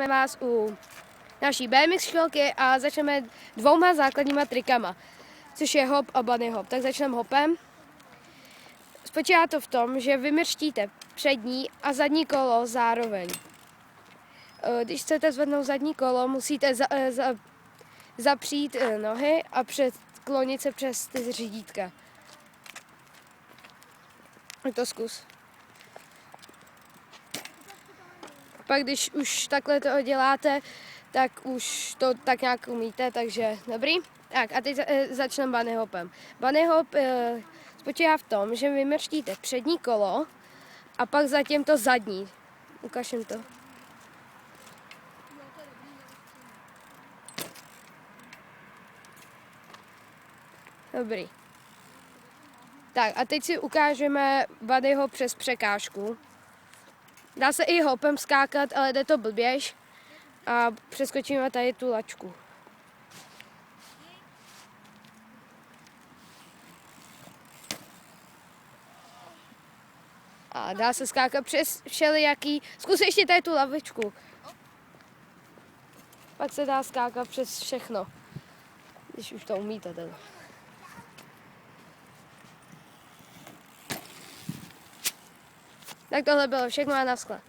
Vítáme vás u naší BMX školky a začneme 2 základníma trikama, což je hop a bunny hop. Tak začneme hopem. Spočívá to v tom, že vymrštíte přední a zadní kolo zároveň. Když chcete zvednout zadní kolo, musíte zapřít nohy a předklonit se přes ty řídítka. To zkus. Pak když už takhle to děláte, tak už to tak nějak umíte, takže dobrý. Tak a teď začneme bunny hopem. Bunny hop spočívá v tom, že vymrštíte přední kolo a pak zatím to zadní. Ukážem to. Dobrý. Tak a teď si ukážeme bunny hop přes překážku. Dá se i hopem skákat, ale jde to blběž. A přeskočíme tady tu lačku. A dá se skákat přes všelijaký. Zkus ještě tady tu lavičku. Pak se dá skákat přes všechno. Když už to umíte teda. Tak tohle bylo všechno a naschle.